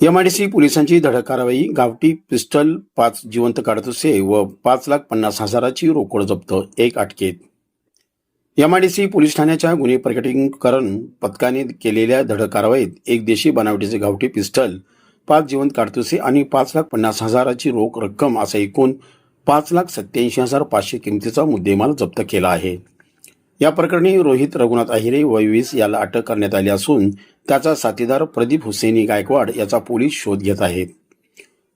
MIDC पोलिसांची धडक कारवाई. गावठी पिस्टल 5 जिवंत काडतुसे व 5,50,000ची रोकड जप्त. एक अटकेत. एमआयडीसी पोलीस ठाण्याच्या गुन्हे प्रकटीकरण पथकाने केलेल्या धडक कारवाईत एक देशी बनावटीचे गावठी पिस्टल, 5 जिवंत काडतुसे आणि 5,50,000ची रोख रक्कम असा एकूण 5,87,500 किमतीचा मुद्देमाल जप्त केला आहे. या प्रकरणी रोहित रघुनाथ आहिरे वय 20 याला अटक करण्यात आली असून त्याचा साथीदार प्रदीप हुसेनी गायकवाड याचा पोलीस शोध घेत आहेत.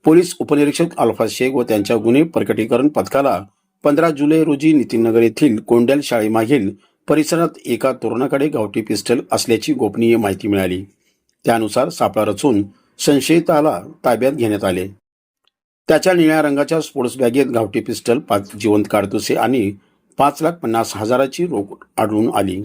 पोलीस उपनिरीक्षक अल्फाज शेख व त्यांच्या गुन्हे प्रकटीकरण पथकाला 15 जुलै रोजी नितीननगर येथील कोंड्याल शाळेमागील परिसरात एका तरुणाकडे गावठी पिस्टल असल्याची गोपनीय माहिती मिळाली. त्यानुसार सापळा रचून संशयिताला ताब्यात घेण्यात आले. त्याच्या निळ्या रंगाच्या स्पोर्ट्स बॅगेत गावठी पिस्टल, 5 जिवंत काडतुसे आणि 5,50,000ची रोख आढळून आली.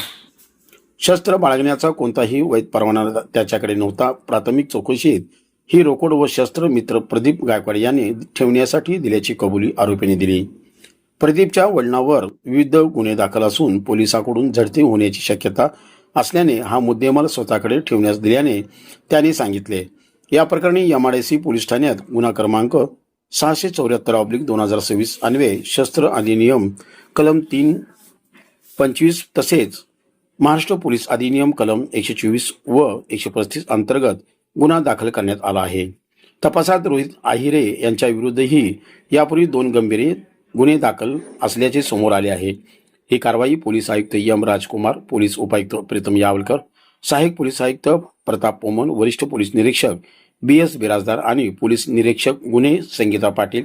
शस्त्र बाळगण्याचा कोणताही वैध परवाना त्याच्याकडे नव्हता. प्राथमिक चौकशीत ही रोकड व शस्त्र मित्र प्रदीप गायकवाड याने ठेवण्यासाठी दिल्याची कबुली आरोपीने दिली. प्रदीपच्या वडिलांवर विविध गुन्हे दाखल असून पोलिसांकडून झडती होण्याची शक्यता असल्याने हा मुद्देमाल स्वतःकडे ठेवण्यास दिल्याने त्याने सांगितले. या प्रकरणी एमआयडीसी पोलीस ठाण्यात गुन्हा क्रमांक 674/2026 अन्वये शस्त्र अधिनियम कलम 325 तसेच महाराष्ट्र पोलीस अधिनियम कलम 124 व 135 अंतर्गत गुन्हा दाखल करण्यात आला आहे. तपासात रोहित आहिरे यांच्या विरुद्धही यापूर्वी 2 गंभीर गुन्हे दाखल असल्याचे समोर आले आहे. ही कारवाई पोलीस आयुक्त एम राजकुमार, पोलीस उपायुक्त प्रीतम यावलकर, सहाय्यक पोलीस आयुक्त प्रताप पोमन, वरिष्ठ पोलीस निरीक्षक BS बिराजदार आणि पोलीस निरीक्षक गुन्हे संगीता पाटील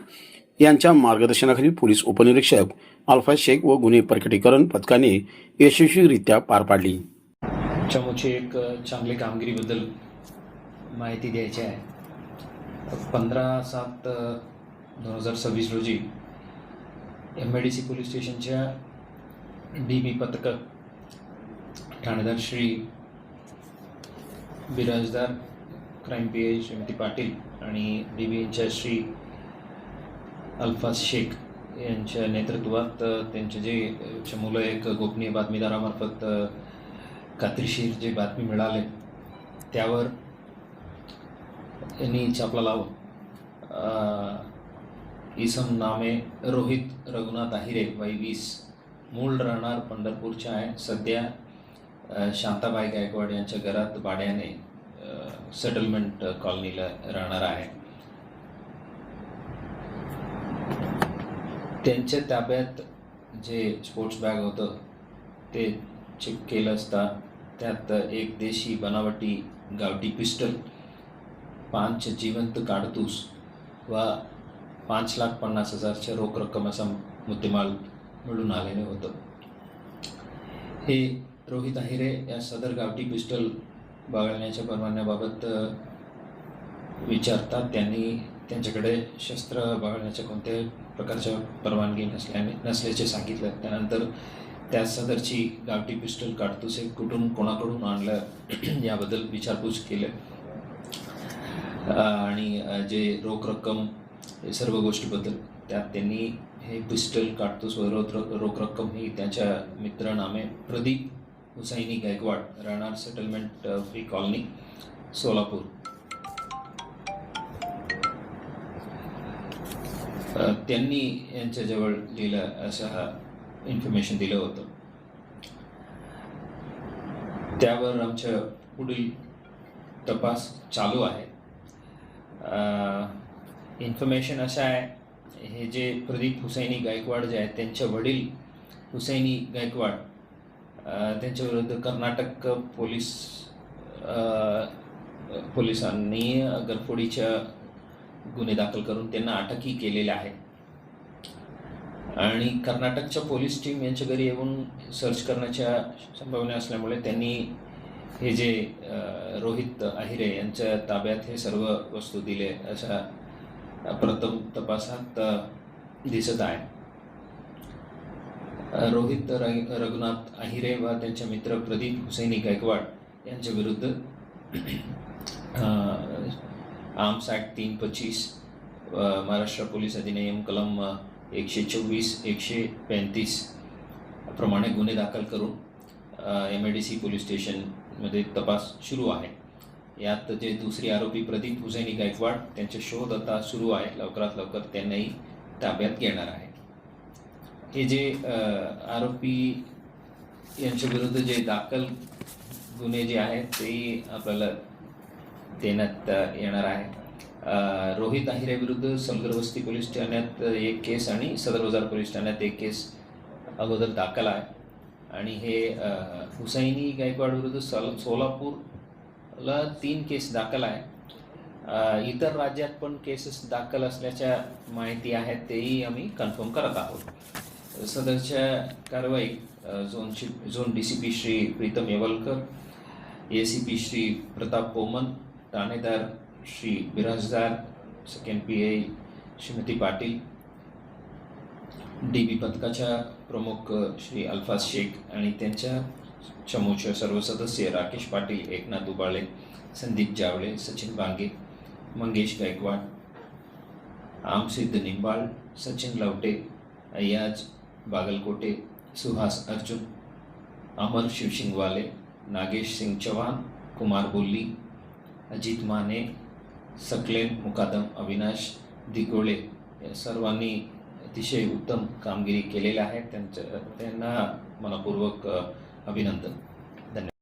यांच्या मार्गदर्शनाखाली पोलीस उपनिरीक्षक अल्फाज शेख व गुन्हे प्रकटीकरण पथकाने यशस्वीरित्या पार पाडली. चमूची एक चांगली कामगिरीबद्दल माहिती द्यायची आहे. 15/7/2026 रोजी MIDC पोलीस स्टेशनच्या DB पथक ठाणेदार श्री बिराजदार, क्राईम PI श्रीमती पाटील आणि DB श्री अल्फाज शेख यांच्या नेतृत्वात त्यांचे जे चमूला एक गोपनीय बातमीदारामार्फत खात्रीशीर जे बातमी मिळाले त्यावर यांनी छापला लावून इसम नामे रोहित रघुनाथ आहिरे वय 20, मूळ राहणार पंढरपूरच्या आहे, सध्या शांताबाई गायकवाड यांच्या घरात भाड्याने सेटलमेंट कॉलनीला राहणार आहे. त्यांच्या ताब्यात जे स्पोर्ट्स बॅग होतं ते चेक केलं असता त्यात एक देशी बनावटी गावठी पिस्टल, 5 जिवंत काडतूस व 5,50,000च्या रोख रक्कम असा मुद्देमाल मिळून आलेले होतं. हे रोहित आहिरे या सदर गावठी पिस्टल बाळगण्याच्या परवान्याबाबत विचारतात. त्यांनी त्यांच्याकडे शस्त्र बाळगण्याच्या कोणत्याही प्रकारच्या परवानगी नसल्याचे सांगितलं. त्यानंतर त्या सदरची गावठी पिस्टल काडतुसे कुठून कोणाकडून आणलं याबद्दल विचारपूस केली आणि जे रोख रक्कम हे सर्व गोष्टीबद्दल त्यात त्यांनी हे पिस्टल, काडतूस व रोख रक्कम ही त्यांच्या मित्रनामे प्रदीप हुसैनी गायकवाड, राहणार सेटलमेंट फ्री कॉलनी, सोलापूर, त्यांनी यांच्याजवळ लिहिलं असं इन्फॉर्मेशन दिलं होतं. त्यावर आमच्या पुढील तपास चालू आहे. इन्फॉर्मेशन असं आहे, हे जे प्रदीप हुसैनी गायकवाड जे आहेत त्यांचे वडील हुसैनी गायकवाड त्यांच्याविरुद्ध कर्नाटक पोलिसांनी गरफोडीच्या गुन्हे दाखल करून त्यांना अटकही केलेले आहे आणि कर्नाटकच्या पोलीस टीम यांच्या घरी येऊन सर्च करण्याच्या संभावना असल्यामुळे त्यांनी हे जे रोहित आहिरे यांच्या ताब्यात हे सर्व वस्तू दिले अशा प्रथम तपासात दिसत आहे. रोहित रघुनाथ आहिरे व त्यांचे मित्र प्रदीप हुसैनी गायकवाड यांच्या विरुद्ध आर्म्स ॲक्ट 325, महाराष्ट्र पोलीस अधिनियम कलम 124, 135 प्रमाणे गुन्हे दाखल करून MIDC पोलीस स्टेशनमध्ये तपास सुरू आहे. यात जे दुसरे आरोपी प्रदीप हुसैनी गायकवाड त्यांचे शोध आता सुरू आहे. लवकरात लवकर त्यांनाही ताब्यात घेणार आहे. हे जे आरोपी यांच्या विरुद्ध जे दाखल गुन्हे जे आहेत तेही आपल्याला देण्यात येणार आहे. रोहित आहिरे विरुद्ध सलगरवस्ती पोलीस ठाण्यात एक केस आणि सदर बाजार पोलीस ठाण्यात एक केस अगोदर दाखल आहे. आणि हे हुसैनी गायकवाड विरुद्ध सोलापूरला 3 केस दाखल आहे. इतर राज्यात पण केसेस दाखल असल्याच्या माहिती आहेत, तेही आम्ही कन्फर्म करत आहोत. सदरच्या कारवाईत झोन DCP श्री प्रीतम येवलकर, ACP श्री प्रताप पोमन, ठाणेदार Shri Birajdar, second PI Shrimati Patil, DB पथकाच्या प्रमुख श्री अल्फाज शेख आणि त्यांच्या चमूचे सर्व सदस्य राकेश पाटील, एकनाथ उबाळे, संदीप जावळे, सचिन बांगे, मंगेश गायकवाड, आमसिद्ध निंबाळ, सचिन लवटे, अय्याज बागलकोटे, सुहास अर्जुन, अमर शिवसिंगवाले, नागेश सिंग चौहान, कुमार बोल्ली, अजित माने, सकलेन मुकादम, अविनाश दिगोळे या सर्वांनी अतिशय उत्तम कामगिरी केलेली आहे. त्यांना मनपूर्वक अभिनंदन. धन्यवाद.